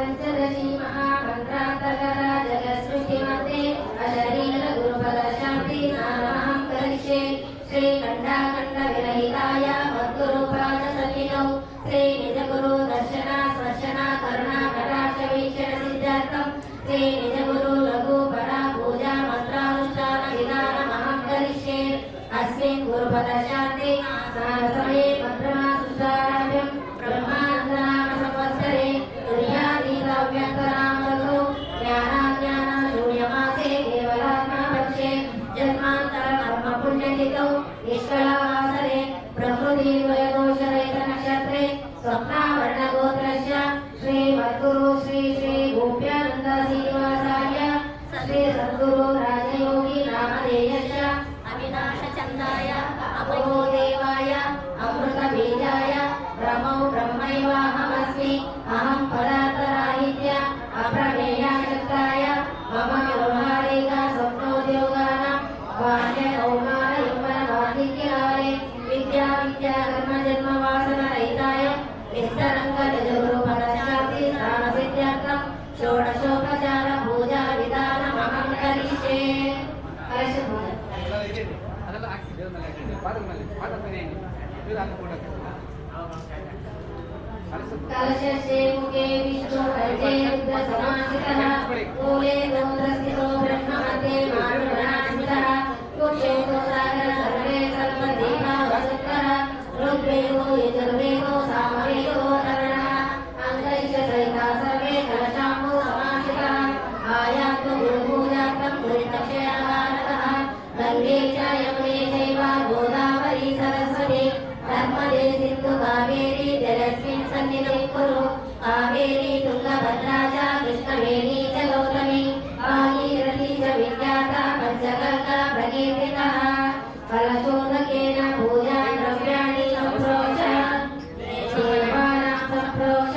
पंचदशी महामंत्रांतर्गत जगत्सृष्टिमध्ये अशरीर गुरुपद शांति नामहं करिष्ये। श्री खंडाखंड विरहिताय मद्गुरुपाद सखिनौ श्री निजगुरु दर्शन स्पर्शन करुणा कटाक्ष वीक्षण सिद्धार्थं श्री निजगुरु लघु परा पूजा मंत्रानुष्ठान विधानमहं करिष्ये। अस्मिन् गुरुपद शांति समये भद्रमा सुधाराभ्यं ब्रह्मानन्दनाम संवत्सरे तुर्यादीतव्यन्तरामतो ज्ञानाज्ञान शून्यमासे केवलात्मपक्षे जन्मान्तर कर्म पुण्यतिथौ निष्कळवासरे प्रकृति वयदोषरहित नक्षत्रे स्वप्नावर्णगोत्रस्य श्री मद्गुरु श्री श्री गोप्यानन्द श्रीनिवासाय श्री सद्गुरु राजयोगी नामधेयस्य अविनाशचन्दाय अपोदेवाय अमृतबीजाय ब्रह्मौ ब्रह्मैवाहमस्मि अहं पदार्थराहित्य अप्रमेयाशक्ताय मम व्यवहारिका स्वप्नोद्योगानां बाह्यकौमारयौवनवाधिक्यारे विद्या कर्मजन्मवासनरहिताय निस्तरङ्गजगुरुपदशान्ति स्थानसिद्ध्यर्थं षोडशोपचार पूजा विधानमहं करिष्ये। कलशस्ये मुखे विष्णु कंठे रुद्र समाश्रितः मूले गोत्रस्थितो ब्रह्ममध्ये मातृगणाश्रितः कुक्षेतो सागर सर्वे सर्वदेवा वसुत्तरः ऋग्वेदो यजुर्वेदो सामवेदो तरणः अङ्गैश्च सहिता सर्वे कलशाम्बो समाश्रितः आयातो गुरुपूजार्थं गुरुतक्षयाहारतः गङ्गे च यमुने चैव गोदावरी सरस्वती नर्मदे सिन्धु कावेरी जलस्मिन् सन्निधिं कुरु कावेरी तुङ्गभद्रा च कृष्णवेणी च गौतमी भागीरथी च विख्याता पञ्चगङ्गा प्रकीर्तितः फलशोधकेन पूजा द्रव्याणि सम्प्रोक्ष देवानां सम्प्रोक्ष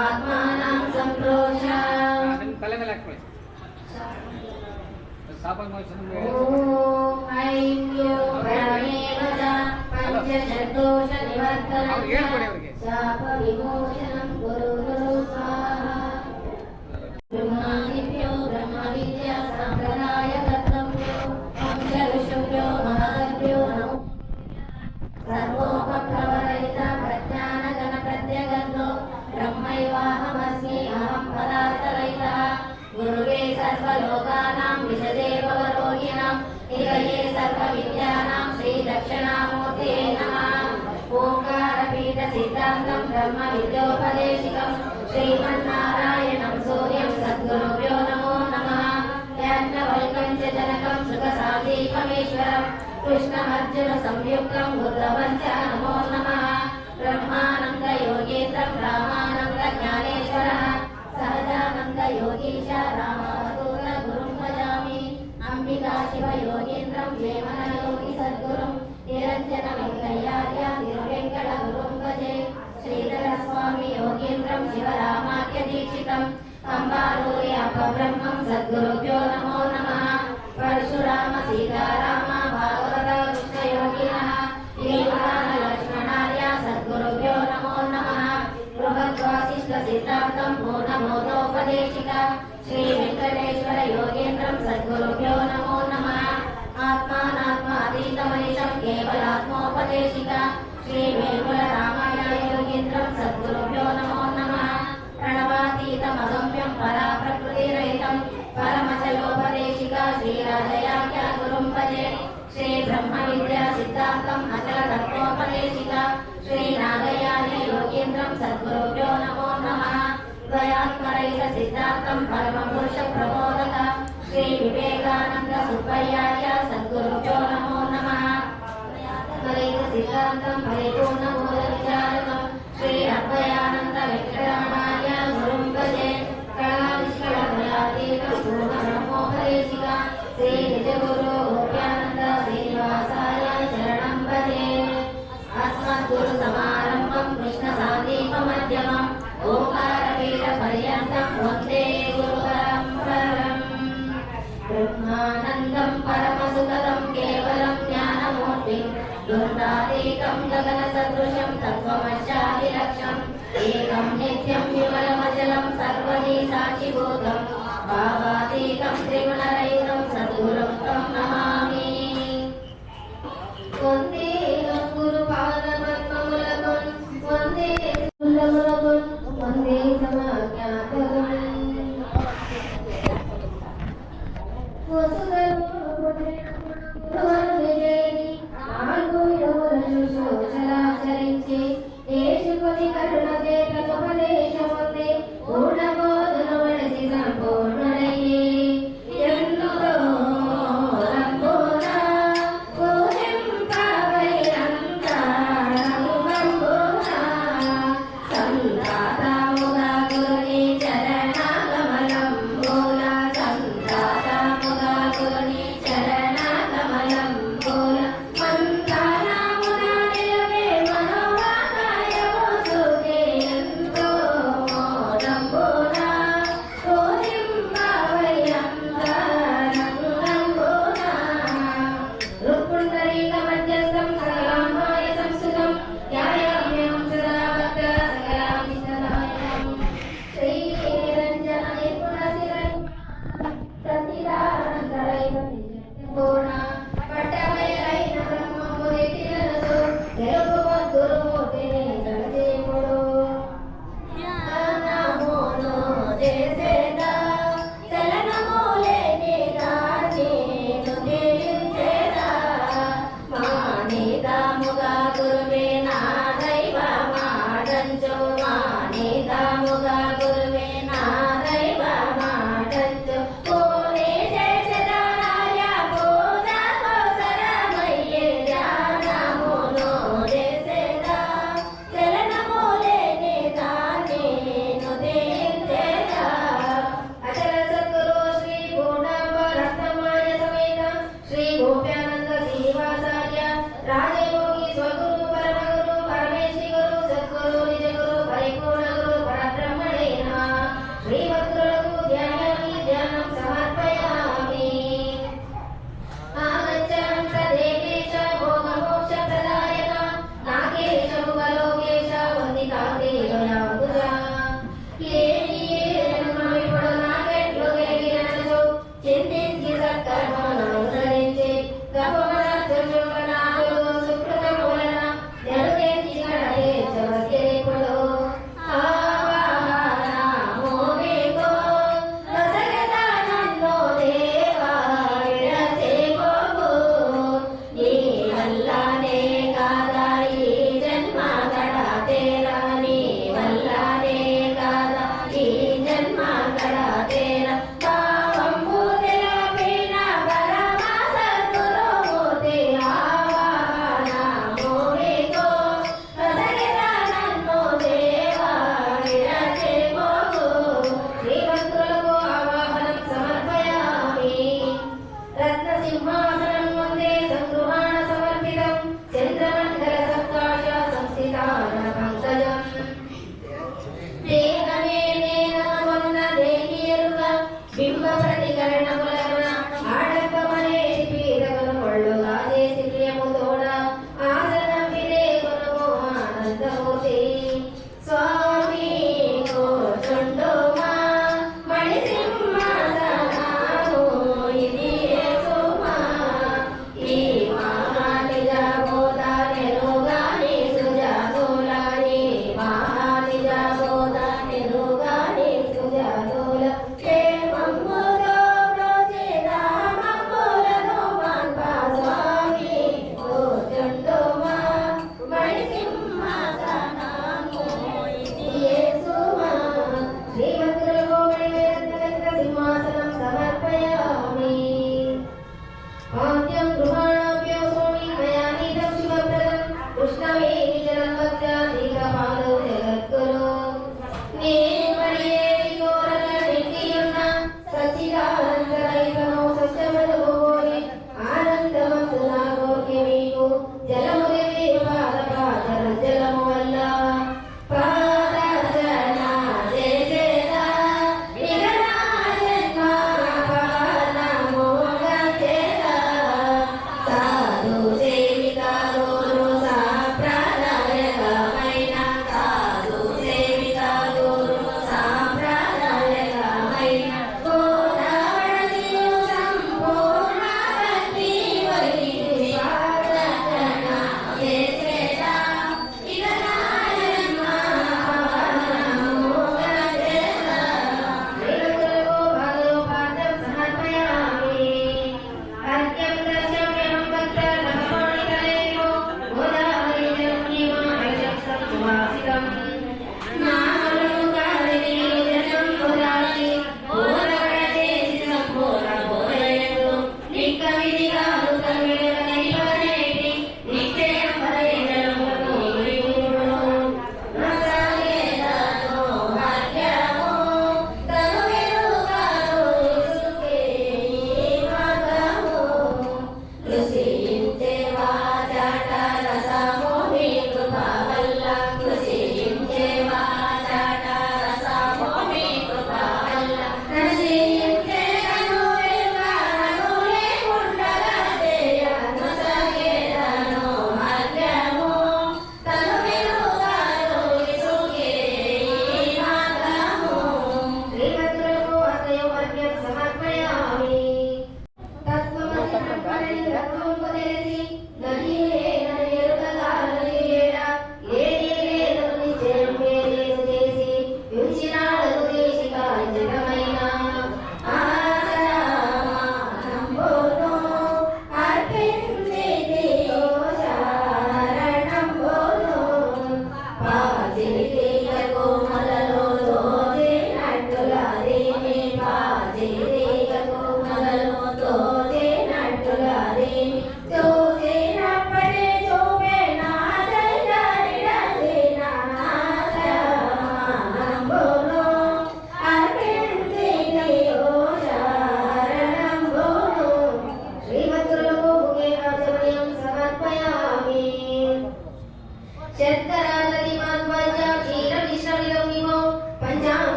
आत्मानां सम्प्रोक्ष। ओम ऐं क्लीं प्रणमेव च पंचषड्दोष निवर्तनं शाप विमोचनं गुरु गुरु स्वाहा। ब्रह्मादिभ्यो ब्रह्मविद्या सम्प्रदाय कर्तव्यो वंश ऋषिभ्यो महद्भ्यो नमो सर्वोपप्रवरहित प्रज्ञानगण प्रत्यगतो ब्रह्मैवाहमस्मि अहं पदार्थरहितः गुरुवे सर्वलोकानां विशदे भवरोगिणां निलये सर्वविद्यानां श्रीदक्षिणामूर्ते नमः। ओंकारपीठ सिद्धान्तं ब्रह्मविद्योपदेशिकं श्रीमन्नारायणं सूर्यं सद्गुरुभ्यो नमो नमः। याज्ञवल्क्यं च जनकं सुखसाधीपमेश्वरं कृष्णमर्जुन संयुक्तं बुद्धवं च नमो नमः। ब्रह्मानन्द योगेन्द्रं रामानन्द ज्ञानेश्वरः सहजानंद योगीश रामावधूत गुरुं भजामि। अंबिका शिव योगीन्द्रं वेमन योगी सद्गुरुं निरंजन वेंकయ్యార్య निर्वेंकट गुरुं भजे। श्रीधर स्वामी योगीन्द्रं शिवरामाख्य दीक्षितं कंबारूरि अपब्रह्मं सद्गुरुभ्यो नमो नमः। परशुराम सीताराम भागवत कृष्णयोगिनः लीलान लक्ष्मणार्य सद्गुरुभ्यो नमो नमः। बृहद्वासिष्ठ सिद्धान्तं पूर्णबोधोपदेशिका श्री वेंकटेश्वर योगेन्द्रं सद्गुरुभ्यो नमो नमः। आत्मानात्मातीतमनिशं केवलात्मोपदेशिका श्री वेंकुल रामाय योगेन्द्रं सद्गुरुभ्यो नमो नमः। प्रणवातीतमगम्यं पराप्रकृतिरहितं परमचलोपदेशिका श्री राजयाख्या गुरुं भजे। श्री ब्रह्मविद्या सिद्धान्तं अचलतत्त्वोपदेशिका श्री नागयानि योगीन्द्रं सद्गुरुभ्यो नमो नमः। द्वयात्मरहित सिद्धान्तं परमपुरुष प्रबोधक श्री विवेकानंद सुब्बय्यार्य सद्गुरुभ्यो नमो नमः। द्वयात्मरहित सिद्धान्तं परिपूर्ण बोधविचारकं श्री अद्वयानंद वेंकटरमणार्य गुरुं भजे। कलानिष्कलभयातीत पूर्णब्रह्मोपदेशिका श्री निजगुरु गोप्यानन्द श्रीनिवासाय शरणं भजे। अस्मद्गुरु समारम्भं कृष्णसान्दीपमध्यमम् ओंकारपीठपर्यन्तं वन्दे गुरुपरम्परम्। ब्रह्मानन्दं परमसुखदं केवलं ज्ञानमूर्तिं द्वन्द्वातीतं गगनसदृशं तत्त्वमस्यादिलक्ष्यम् एकं नित्यं विमलमचलं सर्व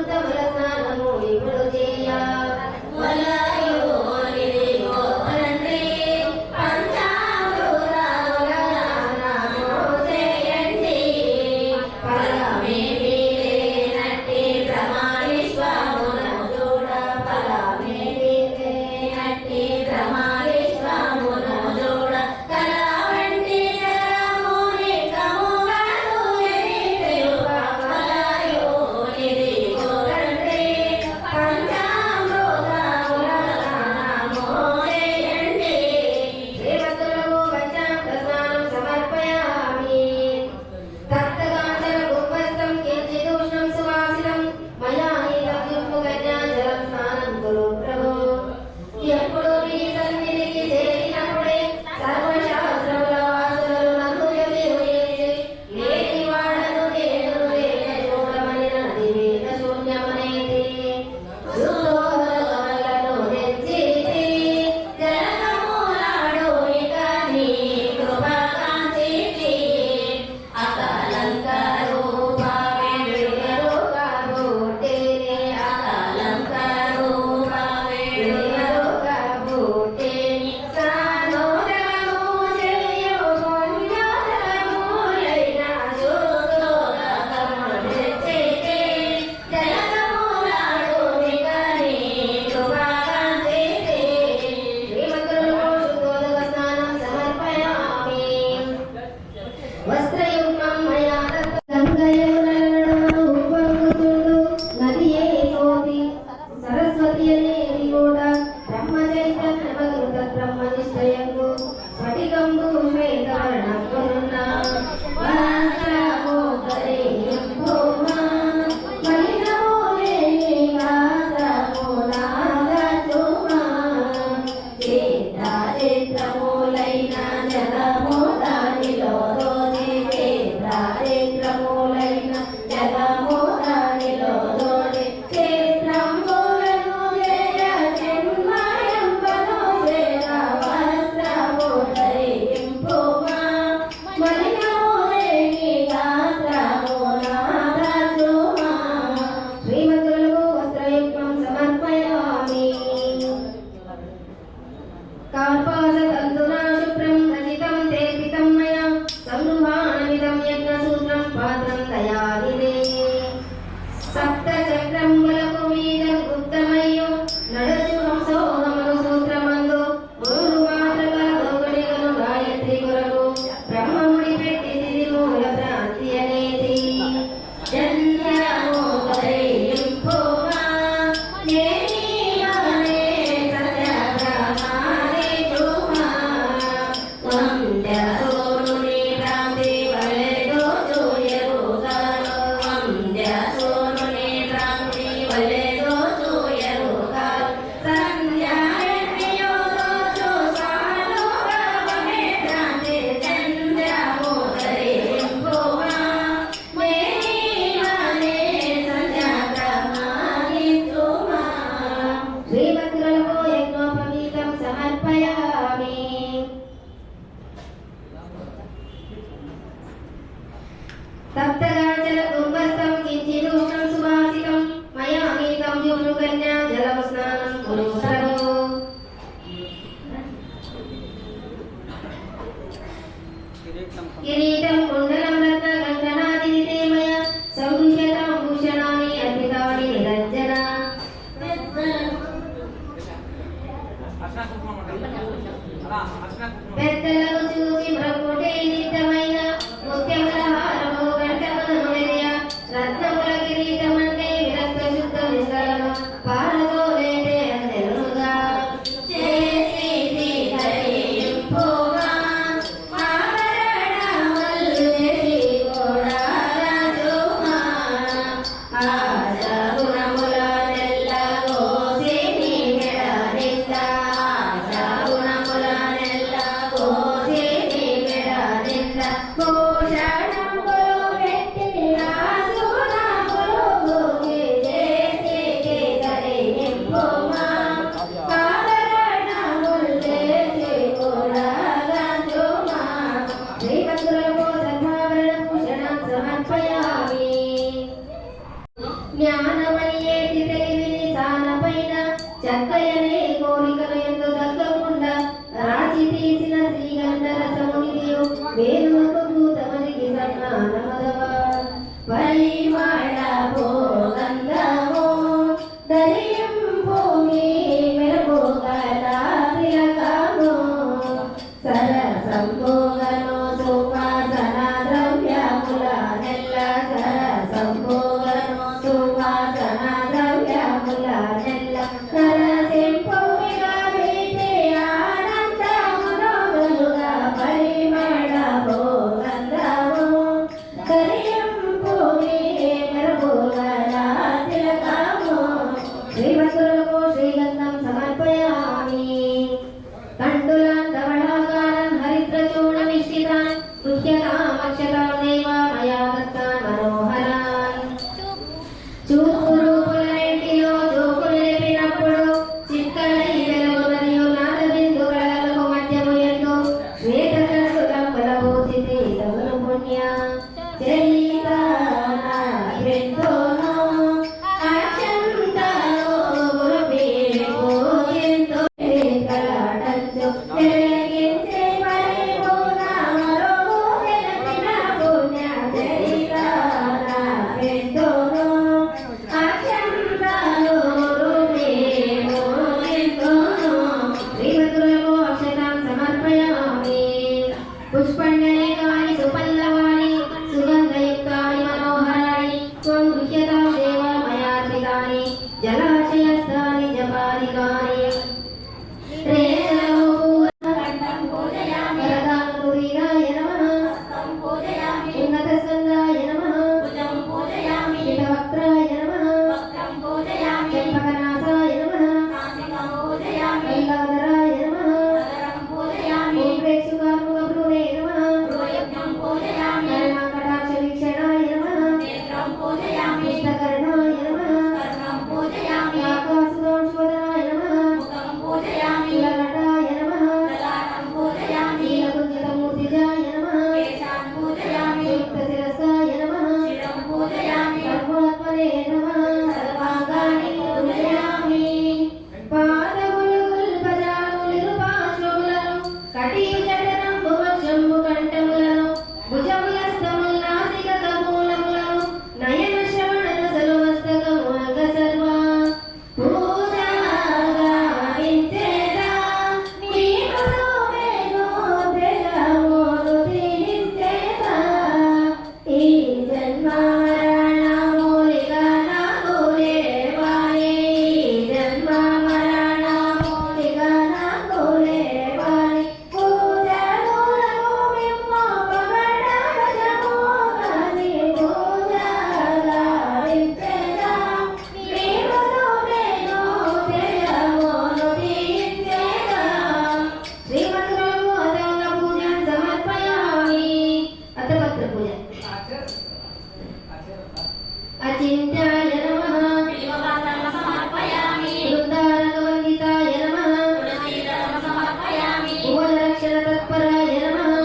పంచామృతముల స్నానము ఇప్పుడు చేయ కిరీటం కుండలం రత్న కంకణాదితే మయ సంభూషితం భూషణాని అర్పితాని నిరంజన పెద్దలను చూసి బ్రహ్ముడే నిత్యమైన ముత్యముల హారము గంటమును మెరియ రత్నముల కిరీటమంటే విరక్త శుద్ధ నిష్కలను పారతో లేటే అందెనుగా చేసి ధరింపుమా కోసి ఏటి తెలివిని సానపైన చక్కయనే కోరికలు ఎందు తగ్గకుండా రాచి తీసిన శ్రీగంధ రసమునిదియు వేణువుకు భూతమనికి సన్మానమదవా పరిమళ భోగంధమో దరియం భూమి మెరపోగల తిలకమో సరసంభోగనో సువాసన ద్రవ్యముల నెల్ల సరసంభోగనో సువాసన ద్రవ్యముల నెల్ల నరసింపుగా వీటే ఆనందమునోగలుగా పరిమళ భోగంధమో దరియం భూమి మెరపోగల తిలకమో శ్రీమతులకు శ్రీగంధం సమర్పయామి కండులాన్ ధవళాకారన్ హరిద్రచూర్ణమిశ్రితాన్ గృహ్యతామక్షతాం దేవా మయా దత్తాన్ మనోహరాన్ చూపు రూపుల రెంటిలో చూపులు నిలిపినప్పుడు చిక్కలై వెలుగునదియు నాదబిందు కళలకు మధ్యము ఎందు శ్వేతకరసు తంబలభూషితి తగులు పుణ్య చరితాన ఎంతోనో అక్షంతలో గురుపేరు ఎంతో కలాటంచు వెలిగించే పరిపూర్ణమరో వెలసిన పుణ్య చరితాన ఎంతోనో అక్షంతలో గురుపేరు ఎంతోనో శ్రీమతులకు అక్షతాం సమర్పయామి పుష్పండరేకాని సుపల్లవాని సుగంధయుక్తాని మనోహరాణి త్వం గృహ్యతాం దేవా మయార్పితాని జలాశయస్థాని జపాదికాని రేణవపూర్ణకంఠం పూజయామి వరదానపురీరాయ నమః ఉన్నతస్కందాయ నమః భుజం పూజయామి హితవక్త్రాయ నమః వక్త్రం పూజయామి చంపకనాసాయ నమః నాసికం పూజయామి గంగాధరాయ నమః నగరం పూజయామి ఓం ప్రేక్షుకార్ముకప్రూనే నమః ప్రోయజ్ఞం పూజయామి కరుణాకటాక్షవీక్షణాయ నమః నేత్రం పూజయామి ఇష్టకర్ణాయ నమః కర్ణం పూజయామి ఆకాశదోషవదనాయ నమః ముఖం పూజయామి కులఘటాయ నమః లలాటం పూజయామి నీలకుంజతమూర్తిజాయ నమః కేశాన్ పూజయామి యుక్తశిరసాయ నమః శిరం పూజయామి సర్వాత్మనే నమః సర్వాంగాని పూజయామి పాదములు గుల్పజాములు పాశములను కటీజఠరంబు వక్షంబు కంఠములను భుజములస్తముల్ నాసిక కమూలములను నయన శ్రవణను సలుమస్తకము అంగ సర్వ పూజాగా వించేదా నీకు వేణు తెలమోను తీయించేదా ఈ జన్మ మరణమూలిక నాకు లేవాయే ఈ జన్మ మరణమూలిక నాకు లేవాయే పూజములకు మిమ్ము పగడవశము కాని పూజగా వించేదా నీకు వేణు తెలమోను తీయించేదా శ్రీమతులకు అదంగ పూజం సమర్పయామి అతపత్ర పూజ అచింత్యాయ నమః బిల్వపత్రం సమర్పయామి బృందారకవందితాయ నమః తులసీదళం సమర్పయామి భువనరక్షణ తత్పరాయ నమః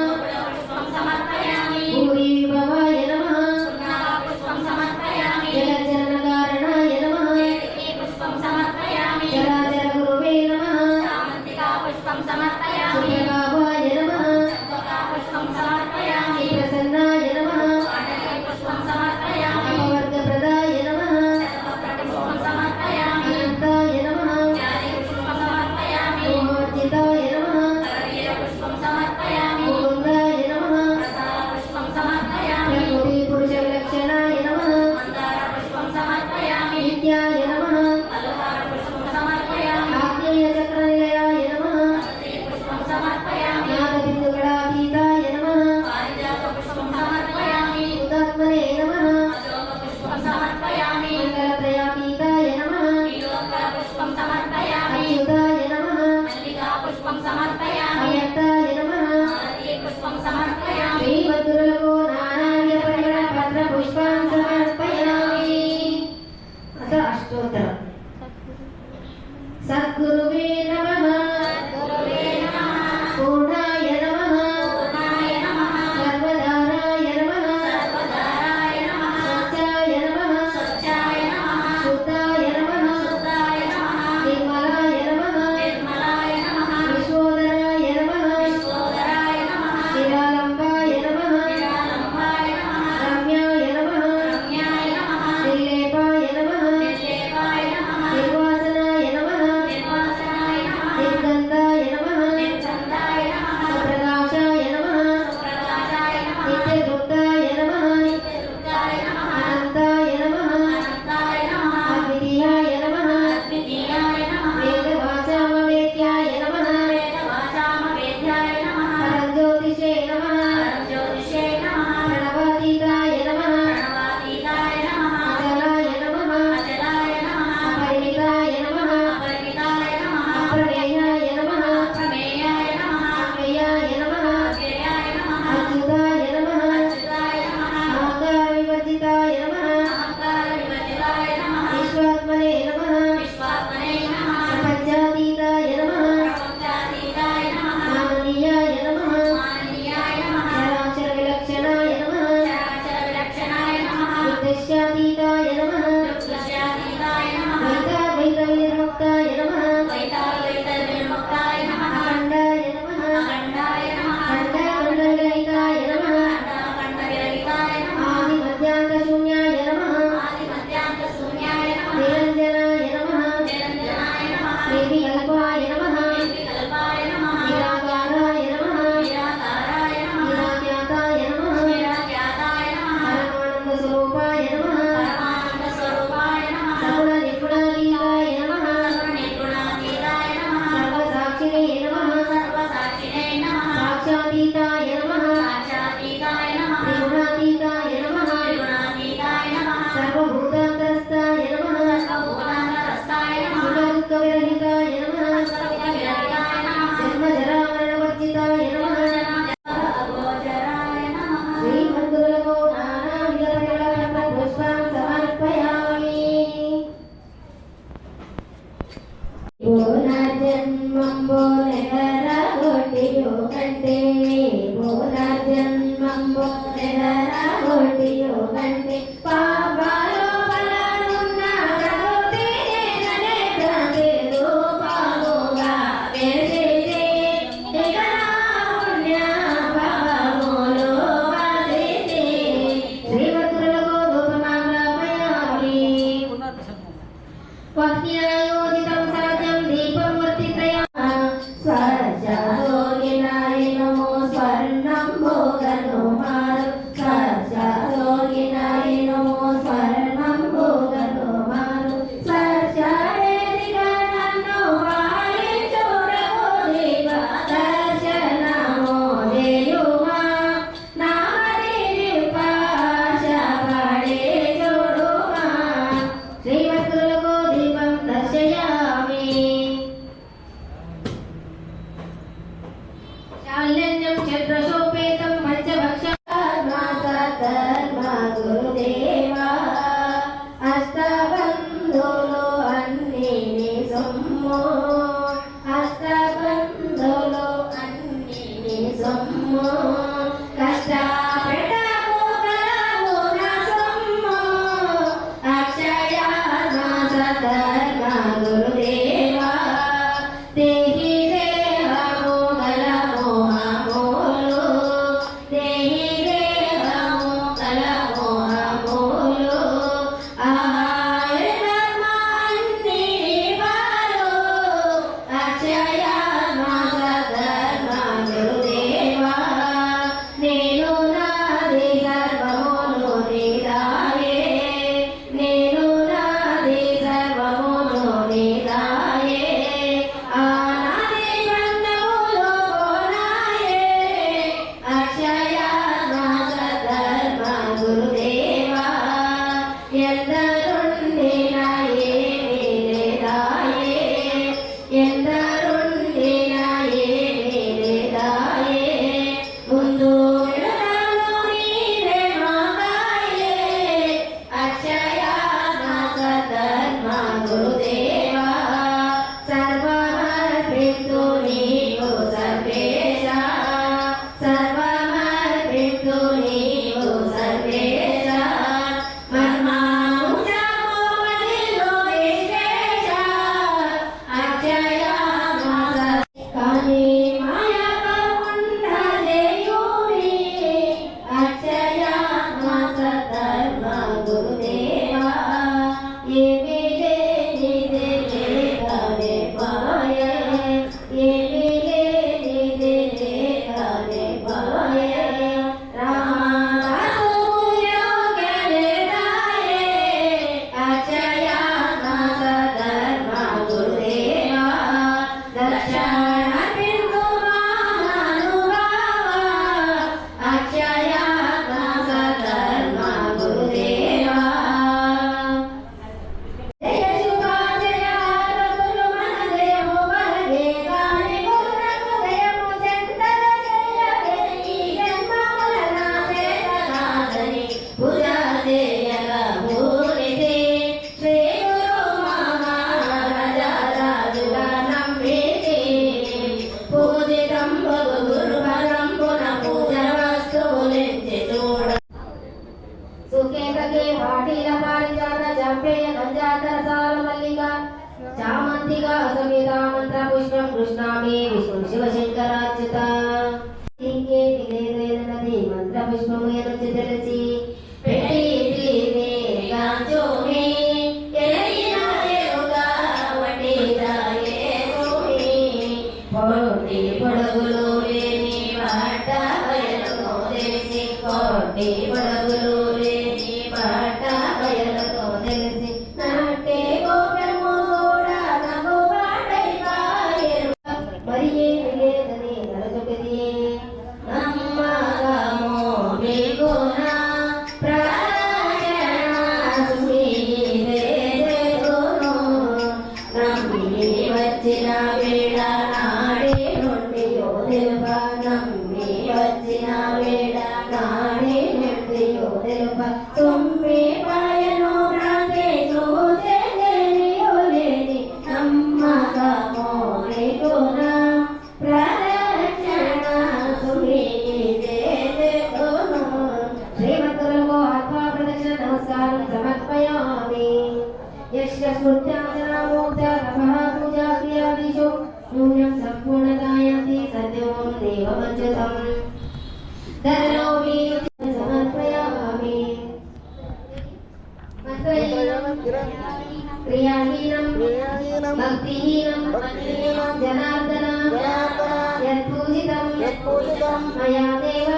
పుష్పం సమర్పయామి భూరి విభవాయ నమః పుష్పం సమర్పయామి జగజ్జననకారణాయ నమః కేతకీ పుష్పం సమర్పయామి చరాచర గురువే నమః చామంతికా పుష్పం సమర్పయామి సుప్రభావాయ నమః చంద్రకా పుష్పం సమర్పయామి ప్రసన్నాయ నమః పాటలీ పుష్పం సమర్పయామి అపవర్గప్రదాయ నమః సర్వప్రతి పుష్పం సమర్పయామి అనంతాయ నమః జ్ఞాని పుష్పం సమర్పయామి మోహర్జితాయ నమః కరవీర పుష్పం సమర్పయామి ముకుందాయ నమః ప్రసాద పుష్పం సమర్పయామి ప్రకృతి పురుష విలక్షణాయ నమః మందార పుష్పం సమర్పయామి నిత్యాయ నమః అలంకార పుష్పం సమర్పయామి ఆగ్నేయ చక్ర నిలయాయ నమః తులసీ పుష్పం సమర్పయామి నాదబిందుగళాతీతాయ నమః పారిజాత పుష్పం సమర్పయామి ఉదాత్మనే నమః అశోక పుష్పం సమర్పయామి మంగళత్రయాతీతాయ నమః నీలోత్పల పుష్పం సమర్పయామి అచ్యుతాయ నమః మల్లికా పుష్పం సమర్పయామి అవ్యక్తాయ నమః మాలతీ పుష్పం సమర్పయామి శ్రీమధురులకు నానార్య పరిమళ పత్ర పుష్పాన్ సమర్పయామి అత అష్టోత్తరం సద్గురువే నమః గురువే నమః పూర్ణాయ నమః పూర్ణాయ నమః సర్వధారాయ నమః సర్వధారాయ నమః సత్యాయ నమః సత్యాయ నమః శుద్ధాయ పునర్జన్మంబో నెగరగొట్టియు కంటే పునర్జన్మంబో నెగరగొట్టియు కంటే పాపాలో బలనున్న ప్రకృతిని ననే ప్రతి రూపముగా వెలిసి జగనా పుణ్య పాపములు వాసిసి శ్రీవత్రులకు ధూపమాగ్రహమయామి వక్తియోజితం సహజం దీపం వర్తితయా స్వర్శోగినాయ నమో స్వర్ణం భోగను మారు స్వర్శోగినాయ నమో స్వర్ణం భోగను మారు స్వర్శవేదిగా నన్ను వారి చూడవు దీప దర్శనము చేయుమా నామది పాశపడే చూడుమా శ్రీవత్తులకు దీపం దర్శయామి శాల్యన్యం చంద్రశోపేతం పంచభక్ష గురుదేవా అష్టబంధులు అన్ని నీ సొమ్ము అష్టబంధులు అన్ని నీ సొమ్ము కష్టపెట్టము కలవు నా సొమ్ము అక్షయ సతర్మ గురుదేవా దేహి దేహము గల మోహములు దేహి దేహము గల మోహములు ఆహార ధర్మాన్ని వారు అక్షయ సతర్మ గురుదేవా నేను నాది సర్వమును నీదాయే నేను నాది సర్వమును నీదాయే ఆనాది బంధములు పోనాయే అక్షయ సతర్మ గురుదేవా ఎందరుండినా ఏమీ లేదాయే ఎందరుండినా ఏమీ లేదాయే ముందు వెళతాను నీవే మాగాయే అక్షయ సతర్మ గురుదేవా సర్వమర్పితు నీవు సర్వేశ సర్వమర్పితు నీవు సర్వేశ మర్మాముజమోమదిలో విశేష అక్షయ కానీ మాయకుండా చేయుని అక్షయ సతర్మ గురుదేవా ఏమీ లేనిదే లేకనే పాయే ఏమీ లేనిదే లేకనే పాయే రామదాసు యోగలేదాయే అక్షయ సతర్మ గురుదేవా దర్శన బిందు మహానుభావ అక్షయ సతర్మ గురుదేవా జయ శుభాజయ రతులు మన జయము వరగే కాని గురునకు జయము చెంతన జయ ఈ జన్మముల నా చేతనాదని పూజ చేయగ భూనిధి శ్రీ గురు మహారాజరాజుగా నమ్మితి పూజితం భగు గురువరంబున పూజ వస్తువులించి చూడ సుకేతకే వాటిల పారిజాత చంపేయ గంజాతర సాల మల్లిక చామంతిగా సమేత మంత్ర పుష్పం కృష్ణామి విష్ణు శివశంకరాచ్యుత నది మంత్ర పుష్పము ఎనచి తెలిసి పెట్టి గాంచోమి ఎలయిన దేవుగా వటిదాయే సోమి పొట్టి పొడగులు లేని వాట బయలుతో తెలిసి పొట్టి పొడగులు లేని వాట బయలుతో తెలిసి నాటే గోపెము కూడా నగు వాటై పాయరు మరి ఏమి లేదని ప్రియాహీనం భక్తిహీనం జనార్దన యత్పూజితం మయా దేవ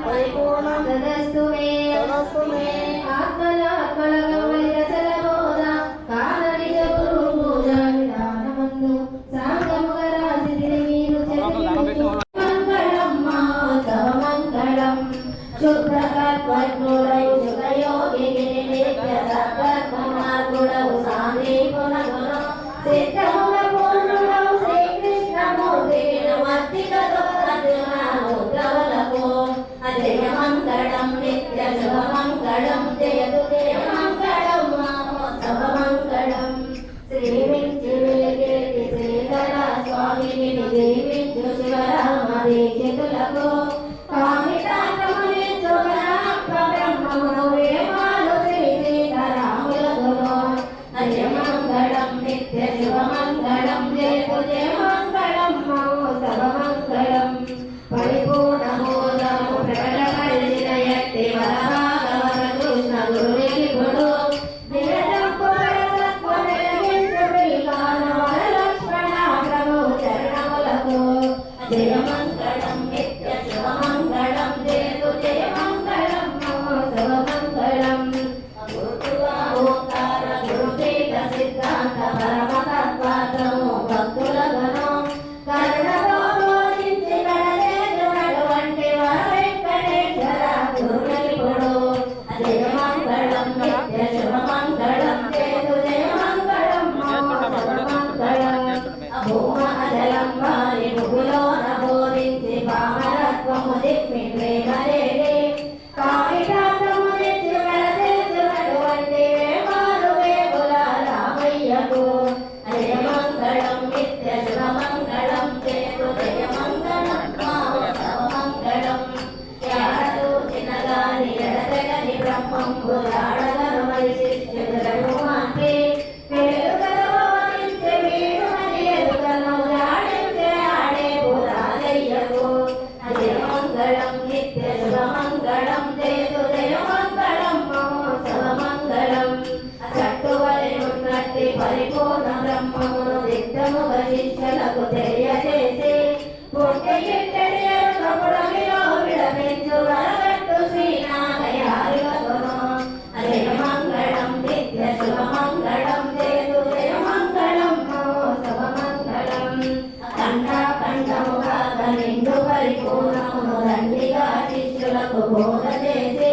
పరిపూర్ణం తదస్తు మే ఆత్మలాత్మలగమలిరచలబోధ కాననిజ గురు పూజ విధానమందు సాంగముగ రాసిదిరి మీరు మంగళం మహోత్సవ మంగళం శుభ్రకర్పణుడౌ శుభయోగిని నిత్య సత్కర్మమార్గుడౌ సాందీపునగుణ సిద్ధముల పూర్ణుడౌ శ్రీకృష్ణమూర్తి వినుమత్తికతో అర్జునముద్రవలకు అజయ మంగళం నిత్య శుభ మంగళం జయతు జయ మంగళం మహోత్సవ మంగళం శ్రీమించి వెలిగేటి శ్రీధర స్వామిని జీవించు శివరామ దీక్షితులకు కామితాకమునించు బ్రహ్మమును వేమాలు శ్రీ సీతారాములకును అజయ మంగళం నిత్య శుభ మంగళం జయతు జయ మంగళం మహోత్సవ మంగళం పరిపూర్ణమోదము ప్రకటపరిచిన యక్తి వరభాగవత కృష్ణ గురునికి గుడు నిరతంపు పరతత్వ వెలిగించు శ్రీకాన వరలక్ష్మణ ప్రభు చరణములకు జయ మంగళం నిత్య శుభ మంగళం జయతు జయ మంగళం మహోత్సవ మంగళం ఓంకార గురుపీఠ సిద్ధాంత పరమతత్వాత్మము భక్తులగను కరుణతో బోధించి కడలేదునటువంటి వెంకటేశ్వర గురునిపుడు జయ మంగళం నిత్య శుభ మంగళం జయతు జయ మంగళం మహోత్సవ మంగళం భూమ అజలం వారి భుగులోన బోధించి పామరత్వము దిక్మి ప్రేమరేగి కామితాత్మము నిత్య కడలేదునటువంటి వేమాలు వేగుల రామయ్యకు జయ మంగళం నిత్య శుభ మంగళం జయతు జయ మంగళం మహోత్సవ మంగళం యాడూ చిన్నగాని ఎడతెగని బ్రహ్మంబు జాడగను మరి శిష్యులను అంటే వేడుకలవరించే వీడుమని ఎరుకను జాడించే ఆడే పురాదయ్యకు జయ మంగళం నిత్య శుభ మంగళం జయతు జయ మంగళం మహోత్సవ మంగళం చట్టువలి ఉన్నట్టి పరిపూర్ణ బ్రహ్మమును దిట్టముగ శిష్యులకు తెలియజేసి పుట్టిగిట్టడి ఎరుకపుడమిలో విడమించు వరగట్టు శ్రీనాథయారులకును జయ మంగళం నిత్య శుభ మంగళం జయతు జయ మంగళం మహోత్సవ మంగళం ఖండముగా నిండు పరిపూర్ణమును దండిగా శిష్యులకు బోధ చేసి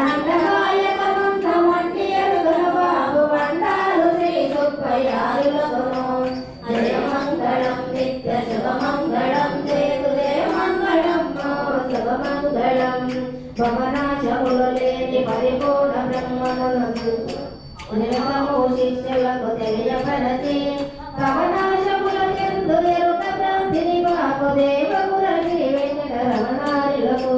అండగాయకనున్న వంటి ఎరుగుల బాబు వండాలు శ్రీ సుబ్బయ్యారులకును జయ మంగళం నిత్య శుభ మంగళం జయతు జయ మంగళం మహోత్సవ మంగళం భవనాశములు లేని పరిపూర్ణ బ్రహ్మను నిరతము శిష్యులకు తెలియపరచి భవనాశముల చెందు ఎరుక ప్రాంతిని బాపు దేవమురళి వెంకటరమణారులకు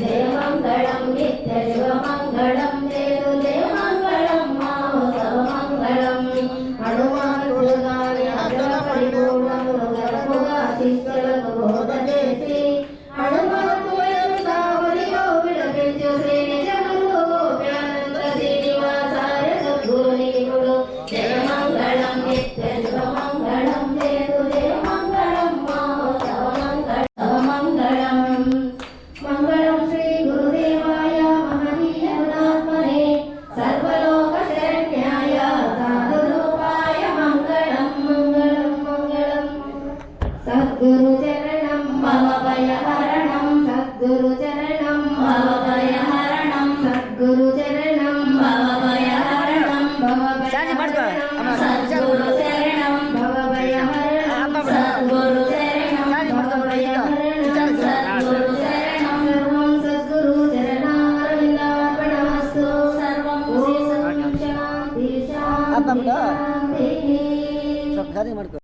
జయ మంగళం నిత్య శుభ మంగళం జయతు జయ మంగళం మహోత్సవ మంగళం హనుమానుడుగాని అగ్ర పరిపూర్ణమును గర్భముగా శిష్యులకు బోధ చేసి హనుమంతుడు కావలిలో విడపించు శ్రీ నిజములు గోప్యానంద శ్రీనివాసాయ సద్గురునిపుడు జయ